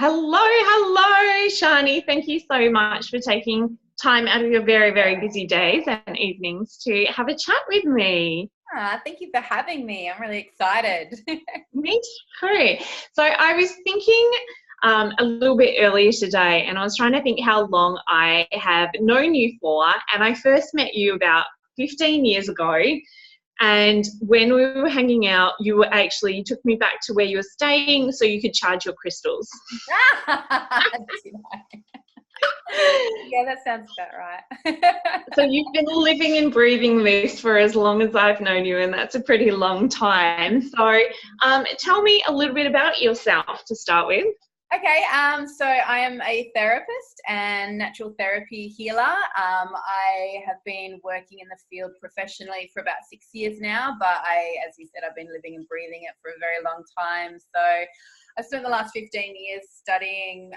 Hello, Shani. Thank you so much for taking time out of your very, very busy days and evenings to have a chat with me. Thank you for having me. I'm really excited. Me too. So I was thinking a little bit earlier today, and I was trying to think how long I have known you for, and I first met you about 15 years ago. And when we were hanging out, you took me back to where you were staying so you could charge your crystals. Yeah, that sounds about right. So you've been living and breathing this for as long as I've known you, and that's a pretty long time. So tell me a little bit about yourself to start with. Okay, so I am a therapist and natural therapy healer. I have been working in the field professionally for about 6 years now, but as you said, I've been living and breathing it for a very long time. So I spent the last 15 years studying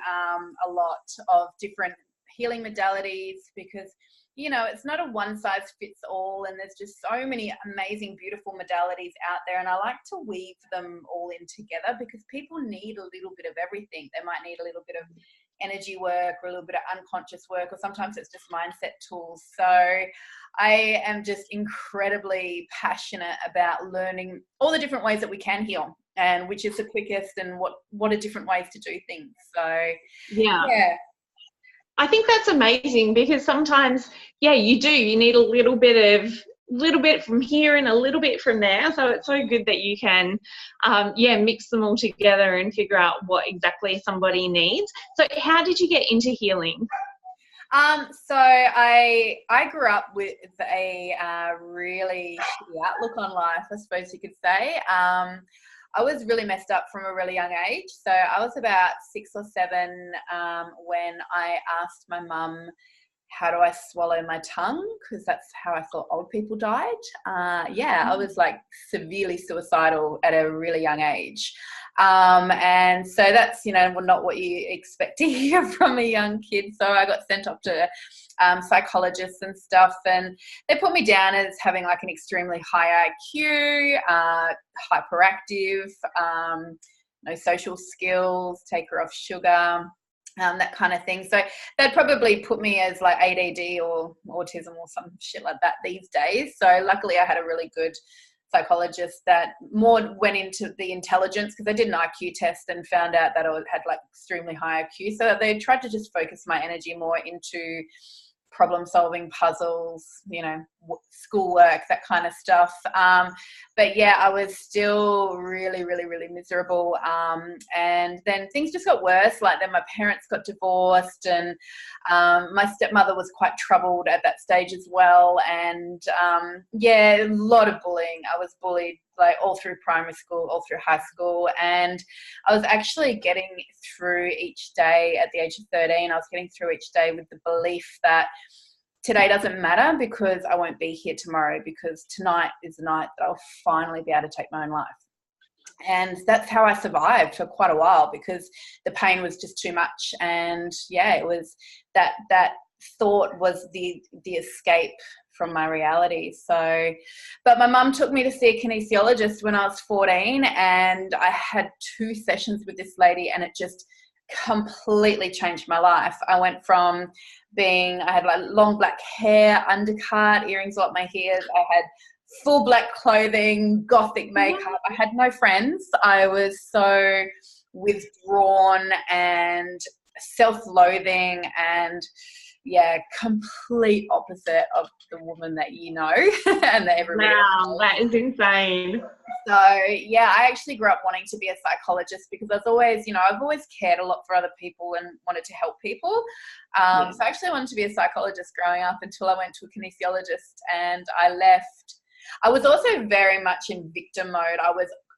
a lot of different healing modalities because, you know, it's not a one size fits all, and there's just so many amazing, beautiful modalities out there. And I like to weave them all in together because people need a little bit of everything. They might need a little bit of energy work or a little bit of unconscious work, or sometimes it's just mindset tools. So I am just incredibly passionate about learning all the different ways that we can heal and which is the quickest and what are different ways to do things. So yeah. I think that's amazing because sometimes, you do. You need a little bit from here and a little bit from there. So it's so good that you can, mix them all together and figure out what exactly somebody needs. So how did you get into healing? So I grew up with a really shitty outlook on life, I suppose you could say. I was really messed up from a really young age. So I was about 6 or 7 when I asked my mum, how do I swallow my tongue? Because that's how I thought old people died. I was like severely suicidal at a really young age. And so that's, not what you expect to hear from a young kid. So I got sent off to psychologists and stuff, and they put me down as having like an extremely high IQ, hyperactive, no social skills, taker of sugar, that kind of thing. So they'd probably put me as like ADD or autism or some shit like that these days. So luckily I had a really good psychologist that more went into the intelligence, because I did an IQ test and found out that I had like extremely high IQ. So they tried to just focus my energy more into problem solving, puzzles, schoolwork, that kind of stuff. But yeah, I was still really, really, really miserable. And then things just got worse. Like then my parents got divorced, and my stepmother was quite troubled at that stage as well. And a lot of bullying. I was bullied like all through primary school, all through high school. And I was actually getting through each day at the age of 13. I was getting through each day with the belief that today doesn't matter because I won't be here tomorrow, because tonight is the night that I'll finally be able to take my own life. And that's how I survived for quite a while, because the pain was just too much. And it was that thought was the escape from my reality. So, but my mum took me to see a kinesiologist when I was 14, and I had 2 sessions with this lady, and it just completely changed my life. I went from I had like long black hair, undercut, earrings up my ears. I had full black clothing, gothic makeup. I had no friends. I was so withdrawn and self-loathing, and complete opposite of the woman that you know and that everybody knows. That is insane. So I actually grew up wanting to be a psychologist because I've always cared a lot for other people and wanted to help people. So I actually wanted to be a psychologist growing up until I went to a kinesiologist and I left. I was also very much in victim mode.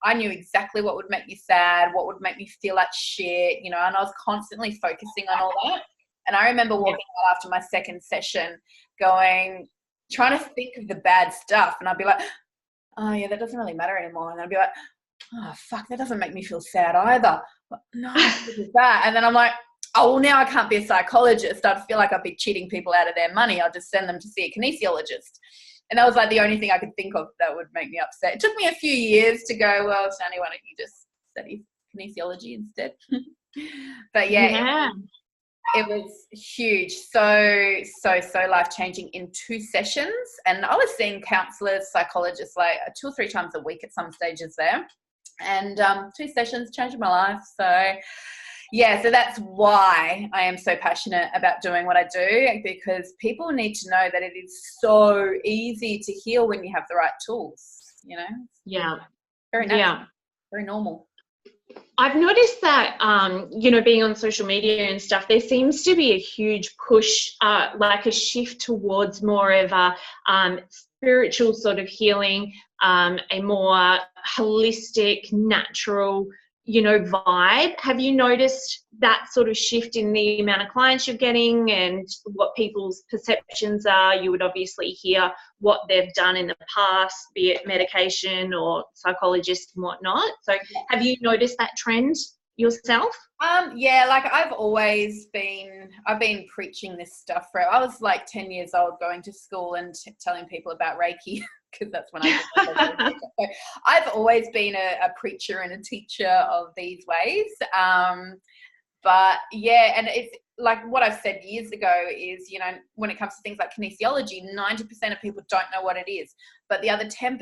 I knew exactly what would make me sad, what would make me feel like shit, and I was constantly focusing on all that. And I remember walking out after my second session trying to think of the bad stuff. And I'd be like, oh, yeah, that doesn't really matter anymore. And I'd be like, oh, fuck, that doesn't make me feel sad either. But no, what is that? And then I'm like, oh, well, now I can't be a psychologist. I'd feel like I'd be cheating people out of their money. I'll just send them to see a kinesiologist. And that was like the only thing I could think of that would make me upset. It took me a few years to go, well, Shani, why don't you just study kinesiology instead? But yeah, Yeah. it was huge. So life-changing in 2 sessions. And I was seeing counselors, psychologists like 2 or 3 times a week at some stages there. And 2 sessions changed my life. So yeah, so that's why I am so passionate about doing what I do, because people need to know that it is so easy to heal when you have the right tools, you know? Yeah. Very natural, Yeah. very normal. I've noticed that, being on social media and stuff, there seems to be a huge push, like a shift towards more of a spiritual sort of healing, a more holistic, natural, vibe. Have you noticed that sort of shift in the amount of clients you're getting and what people's perceptions are? You would obviously hear what they've done in the past, be it medication or psychologists and whatnot. So have you noticed that trend yourself? Yeah, like I've been preaching this stuff I was like 10 years old, going to school and telling people about Reiki, because that's when I did. So I've always been a preacher and a teacher of these ways. But yeah, and it's like what I've said years ago is, when it comes to things like kinesiology, 90% of people don't know what it is, but the other 10%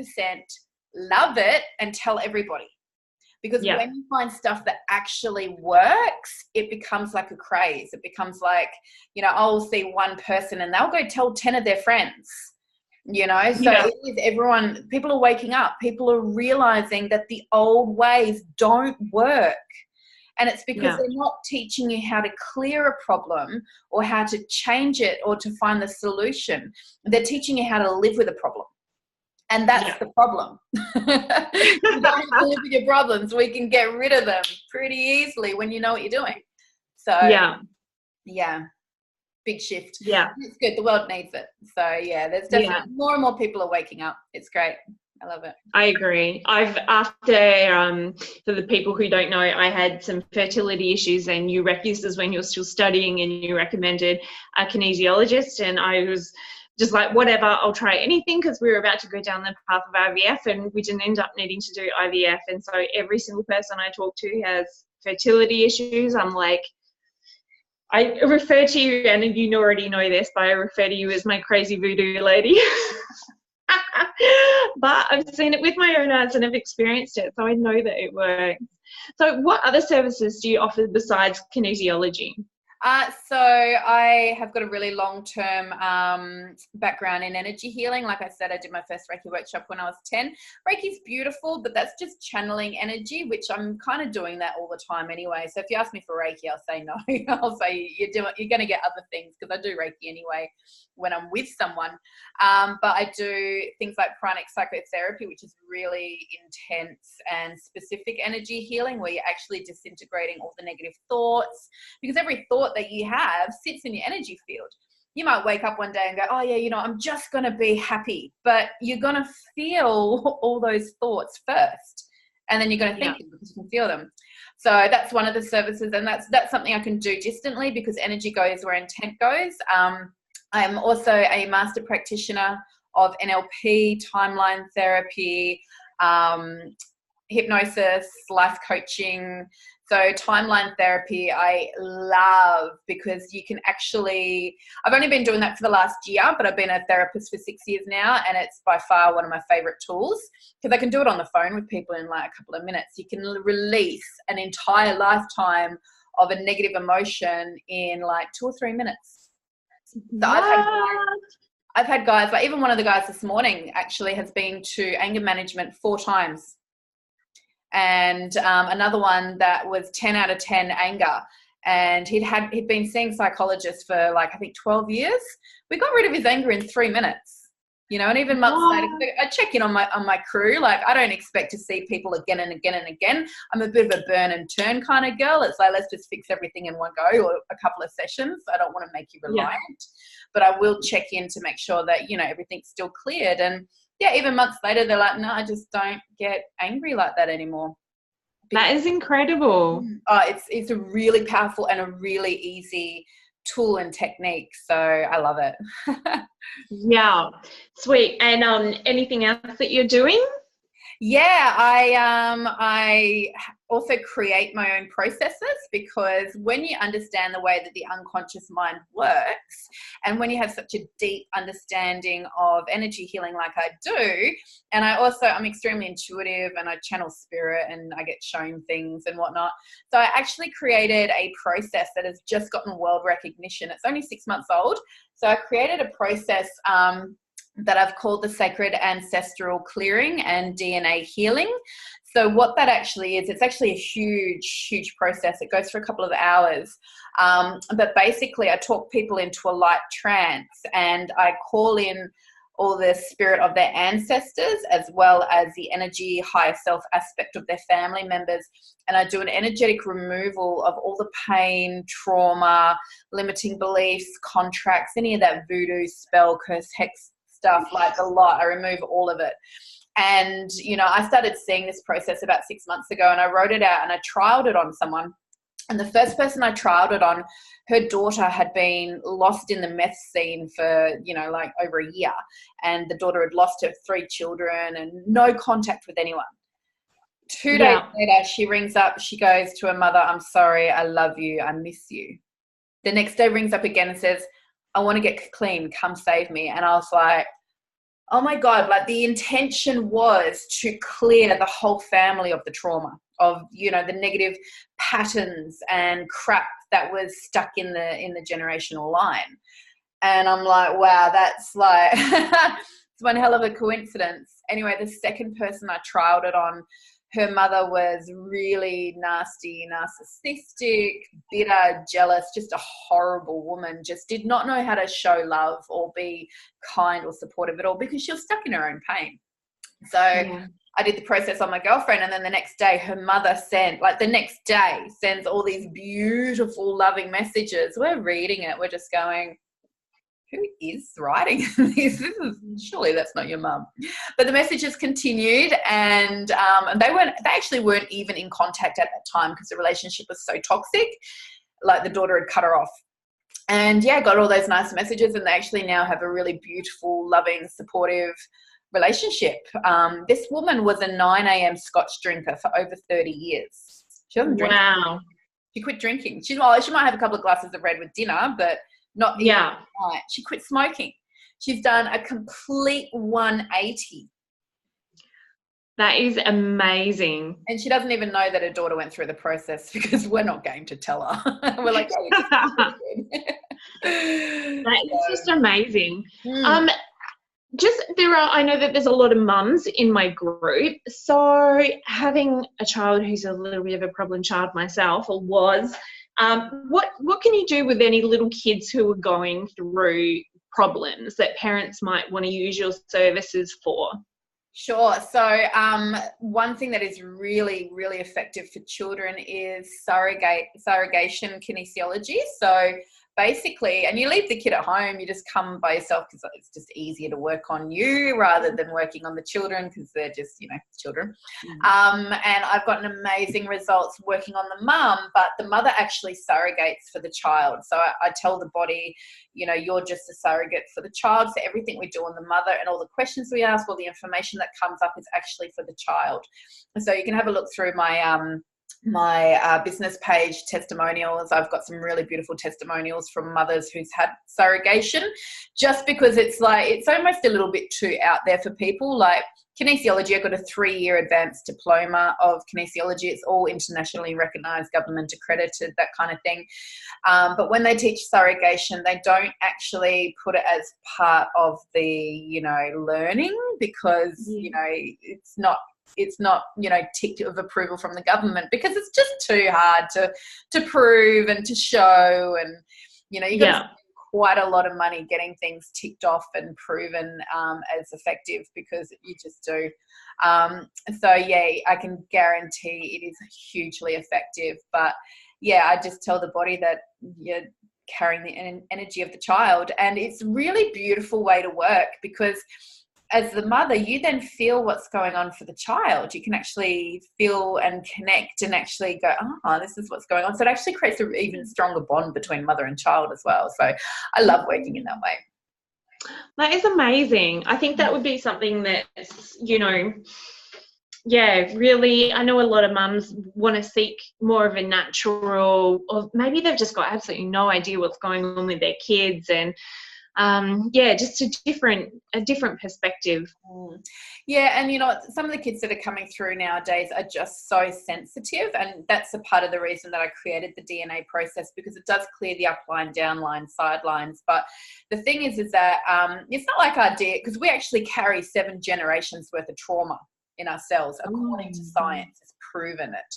love it and tell everybody. Because when you find stuff that actually works, it becomes like a craze. It becomes like, I'll see one person and they'll go tell 10 of their friends, so it is everyone, people are waking up. People are realizing that the old ways don't work. And it's because they're not teaching you how to clear a problem or how to change it or to find the solution. They're teaching you how to live with a problem. And that's the problem. You don't have to live with your problems. We can get rid of them pretty easily when you know what you're doing. So, yeah, big shift. Yeah. It's good. The world needs it. So, yeah, there's definitely more and more people are waking up. It's great. I love it. I agree. For the people who don't know, I had some fertility issues, and this is when you're still studying, and you recommended a kinesiologist, and I was just like, whatever, I'll try anything, because we were about to go down the path of IVF and we didn't end up needing to do IVF. And so every single person I talk to has fertility issues. I'm like, I refer to you, and you already know this, but I refer to you as my crazy voodoo lady. But I've seen it with my own eyes and I've experienced it, so I know that it works. So what other services do you offer besides kinesiology? So I have got a really long-term background in energy healing. Like I said, I did my first Reiki workshop when I was 10. Reiki's beautiful, but that's just channeling energy, which I'm kind of doing that all the time anyway. So if you ask me for Reiki, I'll say no. I'll say you're going to get other things, because I do Reiki anyway when I'm with someone. But I do things like pranic psychotherapy, which is really intense and specific energy healing, where you're actually disintegrating all the negative thoughts, because every thought that you have sits in your energy field. You might wake up one day and go, oh yeah, I'm just going to be happy, but you're going to feel all those thoughts first, and then you're going to think them because you can feel them. So that's one of the services, and that's something I can do distantly, because energy goes where intent goes. I'm also a master practitioner of NLP, timeline therapy, hypnosis, life coaching. So timeline therapy I love, because you can actually, I've only been doing that for the last year, but I've been a therapist for 6 years now, and it's by far one of my favorite tools, because I can do it on the phone with people in like a couple of minutes. You can release an entire lifetime of a negative emotion in like 2 or 3 minutes. So I've had guys, like even one of the guys this morning actually has been to anger management 4 times. And another one that was 10 out of 10 anger. And he'd been seeing psychologists for like, I think 12 years. We got rid of his anger in 3 minutes, and even months later, I check in on my crew. Like, I don't expect to see people again and again and again. I'm a bit of a burn and turn kind of girl. It's like, let's just fix everything in one go, or a couple of sessions. I don't want to make you reliant, but I will check in to make sure that, everything's still cleared. And yeah, even months later, they're like, no, I just don't get angry like that anymore. That is incredible. It's a really powerful and a really easy tool and technique. So I love it. Yeah, sweet. And anything else that you're doing? Yeah, I also create my own processes, because when you understand the way that the unconscious mind works, and when you have such a deep understanding of energy healing like I do, and I'm extremely intuitive, and I channel spirit, and I get shown things and whatnot. So I actually created a process that has just gotten world recognition. It's only 6 months old. So I created a process that I've called the Sacred Ancestral Clearing and DNA Healing. So what that actually is, it's actually a huge, huge process. It goes for a couple of hours. But basically I talk people into a light trance, and I call in all the spirit of their ancestors, as well as the energy higher self aspect of their family members. And I do an energetic removal of all the pain, trauma, limiting beliefs, contracts, any of that voodoo, spell, curse, hex stuff, like a lot. I remove all of it. And, I started seeing this process about 6 months ago, and I wrote it out and I trialed it on someone. And the first person I trialed it on, her daughter had been lost in the meth scene for, like over a year. And the daughter had lost her 3 children and no contact with anyone. 2 days later, she rings up. She goes to her mother, "I'm sorry. I love you. I miss you." The next day rings up again and says, "I want to get clean. Come save me." And I was like, oh my God, like the intention was to clear the whole family of the trauma, of, the negative patterns and crap that was stuck in the generational line. And I'm like, wow, that's like, it's one hell of a coincidence. Anyway, the second person I trialed it on, her mother was really nasty, narcissistic, bitter, jealous, just a horrible woman, just did not know how to show love or be kind or supportive at all, because she was stuck in her own pain. So I did the process on my girlfriend, and then the next day her mother sends all these beautiful, loving messages. We're reading it. We're just going, who is writing this? Surely that's not your mum. But the messages continued, and they actually weren't even in contact at that time, because the relationship was so toxic. Like the daughter had cut her off. And got all those nice messages, and they actually now have a really beautiful, loving, supportive relationship. This woman was a 9 a.m. Scotch drinker for over 30 years. She doesn't drink. Wow. She quit drinking. She might have a couple of glasses of red with dinner, but not even night. She quit smoking. She's done a complete 180. That is amazing. And she doesn't even know that her daughter went through the process, because we're not going to tell her. We're like, that is just amazing. I know that there's a lot of mums in my group. So having a child who's a little bit of a problem child myself, or was, what can you do with any little kids who are going through problems that parents might want to use your services for? Sure. So one thing that is really, really effective for children is surrogation kinesiology. So basically, and you leave the kid at home, you just come by yourself, because it's just easier to work on you rather than working on the children, because they're just, children. And I've gotten amazing results working on the mum, but the mother actually surrogates for the child. So I tell the body, you're just a surrogate for the child. So everything we do on the mother and all the questions we ask, all the information that comes up is actually for the child. And so you can have a look through my business page, testimonials. I've got some really beautiful testimonials from mothers who's had surrogation, just because it's almost a little bit too out there for people. Like kinesiology, I've got a 3-year advanced diploma of kinesiology. It's all internationally recognized, government accredited, that kind of thing. But when they teach surrogation, they don't actually put it as part of the, learning, because, it's not ticked of approval from the government, because it's just too hard to prove and to show, and you got to spend quite a lot of money getting things ticked off and proven as effective, because you just do. So I can guarantee it is hugely effective. But I just tell the body that you're carrying the energy of the child, and it's a really beautiful way to work, because as the mother, you then feel what's going on for the child. You can actually feel and connect and actually go, this is what's going on. So it actually creates an even stronger bond between mother and child as well. So I love working in that way. That is amazing. I think that would be something that, yeah, really, I know a lot of mums want to seek more of a natural, or maybe they've just got absolutely no idea what's going on with their kids, and yeah, just a different perspective. Mm. Yeah, and some of the kids that are coming through nowadays are just so sensitive, and that's a part of the reason that I created the DNA process, because it does clear the upline, downline, sidelines. But the thing is that it's not like our DNA, because we actually carry 7 generations worth of trauma in ourselves, according to science. It's proven it.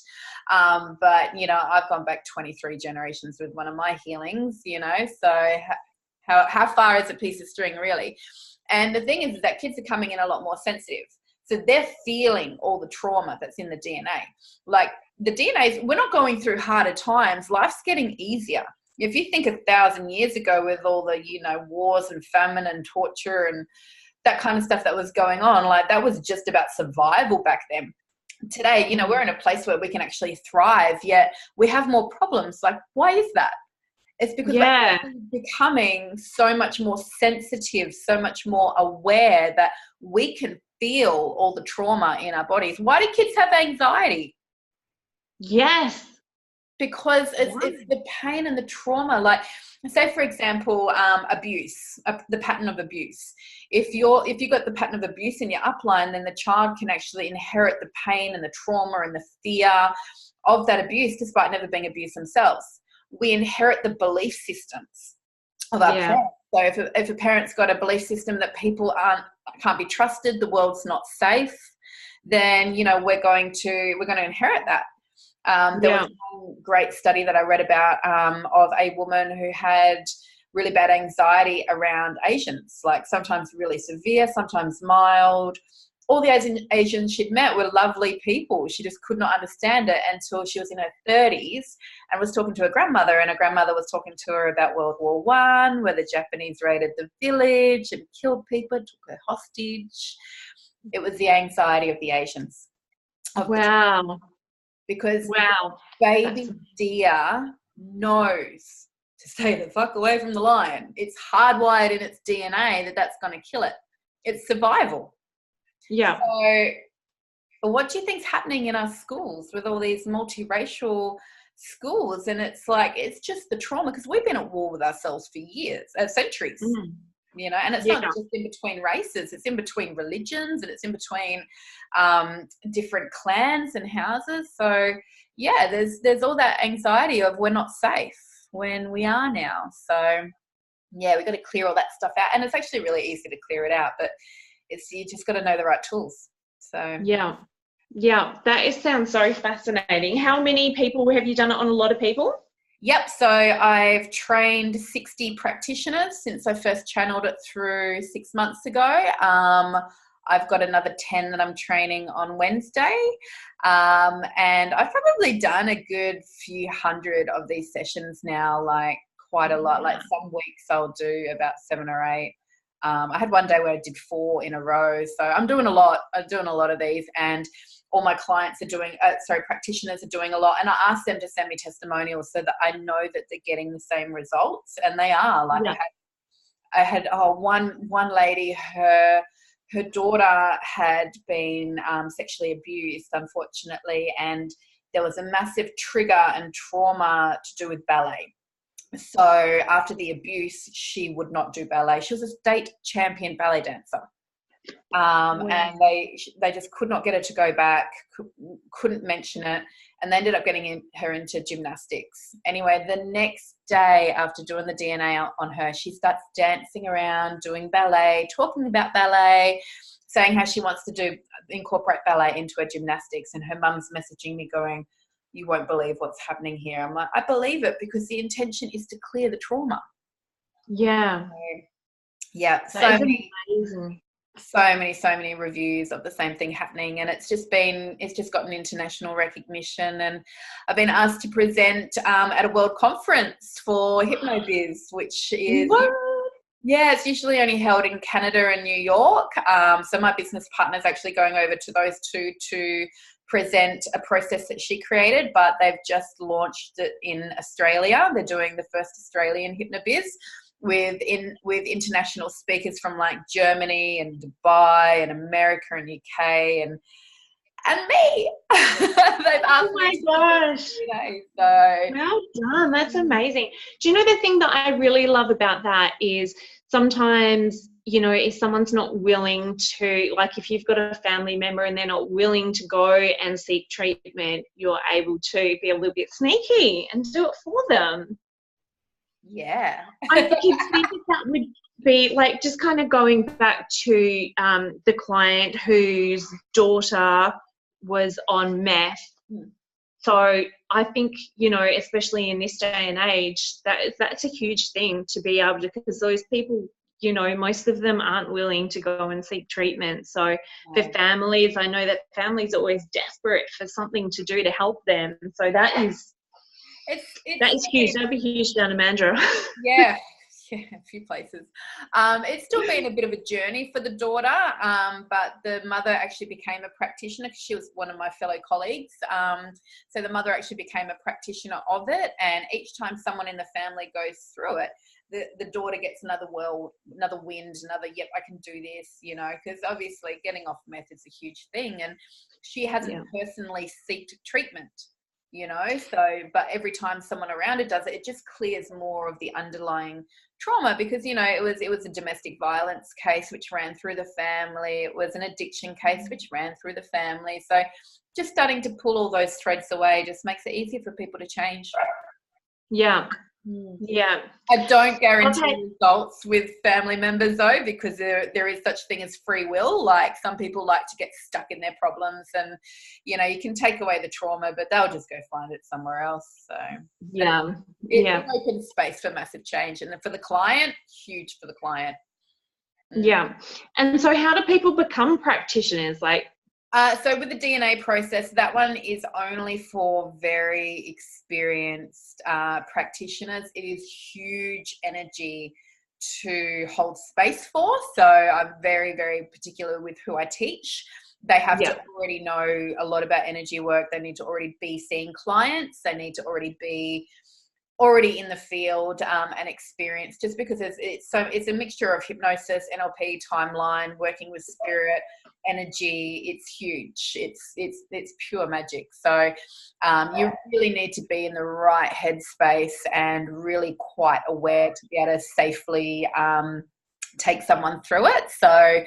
But I've gone back 23 generations with one of my healings. So how far is a piece of string, really? And the thing is that kids are coming in a lot more sensitive. So they're feeling all the trauma that's in the DNA. Like the DNA, we're not going through harder times. Life's getting easier. If you think 1,000 years ago with all the, wars and famine and torture and that kind of stuff that was going on, like that was just about survival back then. Today, we're in a place where we can actually thrive, yet we have more problems. Like, why is that? It's because we're becoming so much more sensitive, so much more aware that we can feel all the trauma in our bodies. Why do kids have anxiety? Yes. Because it's the pain and the trauma. Like, say, for example, abuse, the pattern of abuse. If you've got the pattern of abuse in your upline, then the child can actually inherit the pain and the trauma and the fear of that abuse, despite never being abused themselves. We inherit the belief systems of our parents. So if a parent's got a belief system that people can't be trusted, the world's not safe, then we're going to inherit that. There was one great study that I read about of a woman who had really bad anxiety around Asians, like sometimes really severe, sometimes mild. All the Asians she'd met were lovely people. She just could not understand it until she was in her 30s and was talking to her grandmother, and her grandmother was talking to her about World War I, where the Japanese raided the village and killed people, took her hostage. It was the anxiety of the Asians. Because baby deer knows to stay the fuck away from the lion. It's hardwired in its DNA that that's going to kill it. It's survival. Yeah. So what do you think's happening in our schools with all these multiracial schools? And it's like, it's just the trauma, because we've been at war with ourselves for years, centuries, and it's not just in between races, it's in between religions, and it's in between different clans and houses. So yeah, there's all that anxiety of we're not safe when we are now. So yeah, we've got to clear all that stuff out, and it's actually really easy to clear it out, but you just got to know the right tools. So that sounds so fascinating. How many people have you done it on? A lot of people? Yep. So I've trained 60 practitioners since I first channeled it through 6 months ago. I've got another 10 that I'm training on Wednesday. And I've probably done a good few hundred of these sessions now, like quite a lot. Like some weeks I'll do about 7 or 8. I had one day where I did 4 in a row. So I'm doing a lot. I'm doing a lot of these, and all my clients are doing, practitioners are doing a lot. And I ask them to send me testimonials so that I know that they're getting the same results, and they are. Like I had one lady, her daughter had been sexually abused, unfortunately, and there was a massive trigger and trauma to do with ballet. So after the abuse, she would not do ballet. She was a state champion ballet dancer. And they just could not get her to go back, couldn't mention it, and they ended up getting her into gymnastics. Anyway, the next day after doing the DNA on her, she starts dancing around, doing ballet, talking about ballet, saying how she wants to incorporate ballet into her gymnastics, and her mum's messaging me going, "You won't believe what's happening here." I'm like, I believe it, because the intention is to clear the trauma. Yeah. So many reviews of the same thing happening, and it's just gotten international recognition, and I've been asked to present at a world conference for HypnoBiz, which is it's usually only held in Canada and New York. So my business partner is actually going over to those two to present a process that she created, but they've just launched it in Australia. They're doing the first Australian HypnoBiz with international speakers from like Germany and Dubai and America and UK, and me. They've asked Oh me my to gosh. do it, so Well done. That's amazing. Do you know the thing that I really love about that is sometimes, you know, if someone's not willing to, like if you've got a family member and they're not willing to go and seek treatment, you're able to be a little bit sneaky and do it for them. yeah. I could see that would be like, just kind of going back to the client whose daughter was on meth. So I think, you know, especially in this day and age, that's a huge thing to be able to, because those people, you know, most of them aren't willing to go and seek treatment. So for families, I know that families are always desperate for something to do to help them. So that is huge. That'd be huge down in Mandurah. Yeah, a few places. It's still been a bit of a journey for the daughter, but the mother actually became a practitioner because she was one of my fellow colleagues. So the mother actually became a practitioner of it, and each time someone in the family goes through it, the daughter gets another wind, yep, I can do this, you know, because obviously getting off meth is a huge thing, and she hasn't personally sought treatment. You know, so, but every time someone around her does it, it just clears more of the underlying trauma, because, you know, it was a domestic violence case which ran through the family. It was an addiction case which ran through the family. So just starting to pull all those threads away just makes it easier for people to change. Yeah. Yeah. I don't guarantee results with family members though, because there is such thing as free will. Like some people like to get stuck in their problems, and, you know, you can take away the trauma, but they'll just go find it somewhere else. So it opens space for massive change. And then for the client, huge for the client. Yeah. And so how do people become practitioners? Like, so with the DNA process, that one is only for very experienced practitioners. It is huge energy to hold space for. So I'm very, very particular with who I teach. They have to already know a lot about energy work. They need to already be seeing clients. They need to already be in the field and experienced, just because it's a mixture of hypnosis, NLP, timeline, working with spirit, energy. It's huge. It's pure magic. So you really need to be in the right headspace and really quite aware to be able to safely take someone through it. So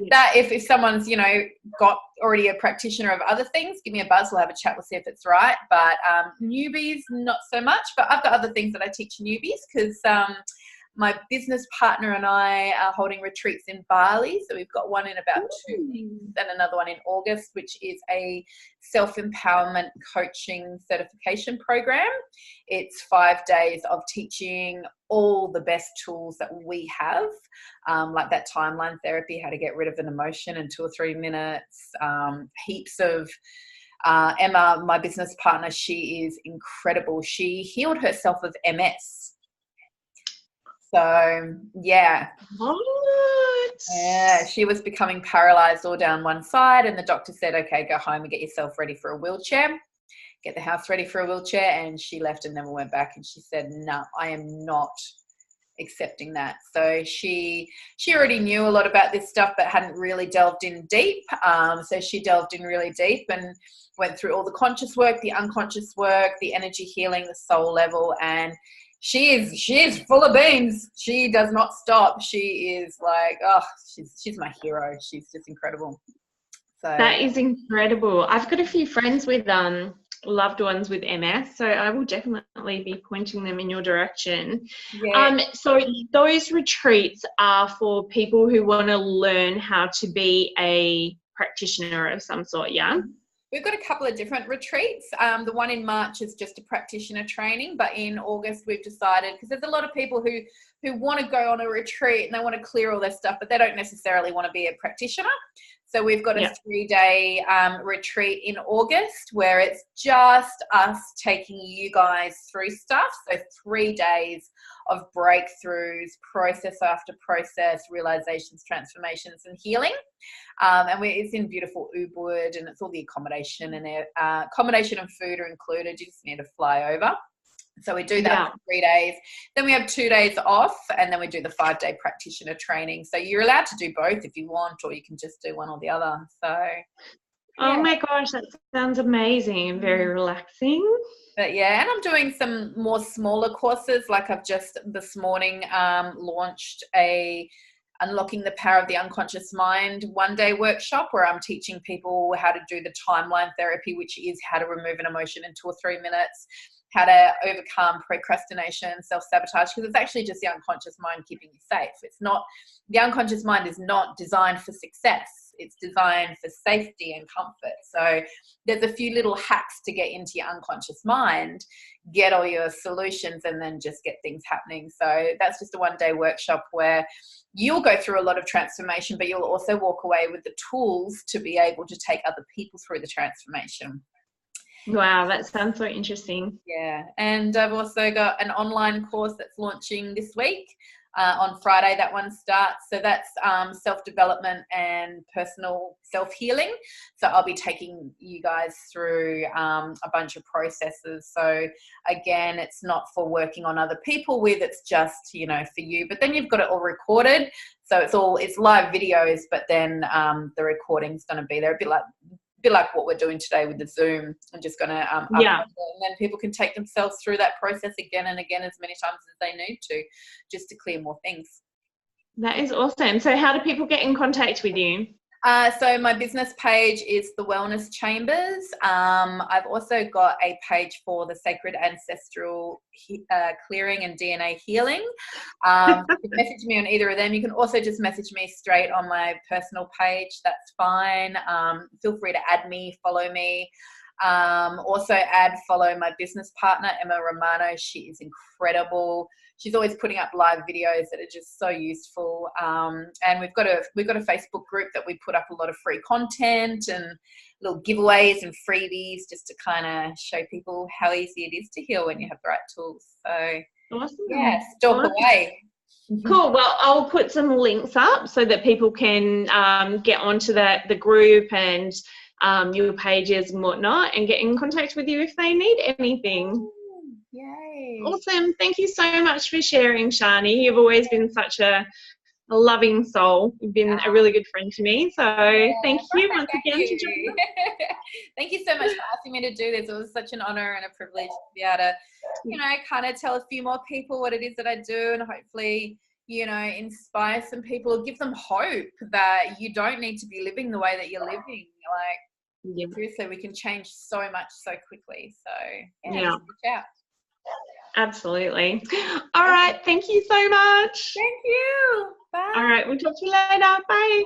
that if someone's, you know, got already a practitioner of other things, give me a buzz, we'll have a chat, we'll see if it's right. But newbies, not so much. But I've got other things that I teach newbies, because my business partner and I are holding retreats in Bali. So we've got one in about 2 weeks and another one in August, which is a self-empowerment coaching certification program. It's 5 days of teaching all the best tools that we have, like that timeline therapy, how to get rid of an emotion in 2 or 3 minutes, heaps of Emma, my business partner, she is incredible. She healed herself of MS. So, yeah. What? Yeah, she was becoming paralyzed all down one side, and the doctor said, okay, go home and get yourself ready for a wheelchair, get the house ready for a wheelchair. And she left and never went back. And she said, no, I am not accepting that. So she already knew a lot about this stuff, but hadn't really delved in deep. So she delved in really deep and went through all the conscious work, the unconscious work, the energy healing, the soul level, and she is full of beans. She does not stop. She is like, oh, she's my hero. She's just incredible. So that is incredible. I've got a few friends with loved ones with MS, so I will definitely be pointing them in your direction. So those retreats are for people who want to learn how to be a practitioner of some sort, yeah? We've got a couple of different retreats. The one in March is just a practitioner training, but in August we've decided, because there's a lot of people who want to go on a retreat and they want to clear all their stuff, but they don't necessarily want to be a practitioner. So we've got a 3-day retreat in August where it's just us taking you guys through stuff. So 3 days of breakthroughs, process after process, realizations, transformations, and healing. And it's in beautiful Ubud, and it's all the accommodation and food are included. You just need to fly over. So we do that for 3 days. Then we have 2 days off, and then we do the 5-day practitioner training. So you're allowed to do both if you want, or you can just do one or the other. So Oh Yeah. my gosh, that sounds amazing and very relaxing. But yeah, and I'm doing some more smaller courses. Like I've just this morning launched a Unlocking the Power of the Unconscious Mind 1-day workshop where I'm teaching people how to do the timeline therapy, which is how to remove an emotion in 2 or 3 minutes, how to overcome procrastination, self-sabotage, because it's actually just the unconscious mind keeping you safe. It's not, the unconscious mind is not designed for success. It's designed for safety and comfort. So there's a few little hacks to get into your unconscious mind, get all your solutions, and then just get things happening. So that's just a 1-day workshop where you'll go through a lot of transformation, but you'll also walk away with the tools to be able to take other people through the transformation. Wow, that sounds so interesting. Yeah, and I've also got an online course that's launching this week. On Friday, that one starts. So that's self-development and personal self-healing. So I'll be taking you guys through a bunch of processes. So again, it's not for working on other people with, it's just, for you. But then you've got it all recorded. So it's live videos, but then the recording's going to be there, a bit like what we're doing today with the Zoom. I'm just going to upload it, and then people can take themselves through that process again and again as many times as they need to, just to clear more things. That is awesome. So how do people get in contact with you? So my business page is the Wellness Chambers. I've also got a page for the Sacred Ancestral Clearing and DNA Healing. You can message me on either of them. You can also just message me straight on my personal page. That's fine. Feel free to add me, follow me. Also follow my business partner, Emma Romano. She is incredible. She's always putting up live videos that are just so useful. And we've got a Facebook group that we put up a lot of free content and little giveaways and freebies just to kind of show people how easy it is to heal when you have the right tools. So Awesome. yeah, stalk away. Cool. Well, I'll put some links up so that people can get onto the group and your pages and whatnot, and get in contact with you if they need anything. Yay. Awesome. Thank you so much for sharing, Shani. You've always been such a loving soul. You've been a really good friend to me. So thank you once again for joining us. Thank you so much for asking me to do this. It was such an honor and a privilege to be able to, kind of tell a few more people what it is that I do, and hopefully, inspire some people, give them hope that you don't need to be living the way that you're living. Seriously, we can change so much so quickly. So just reach out. Absolutely. All right. Thank you so much. Thank you. Bye. All right. We'll talk to you later. Bye.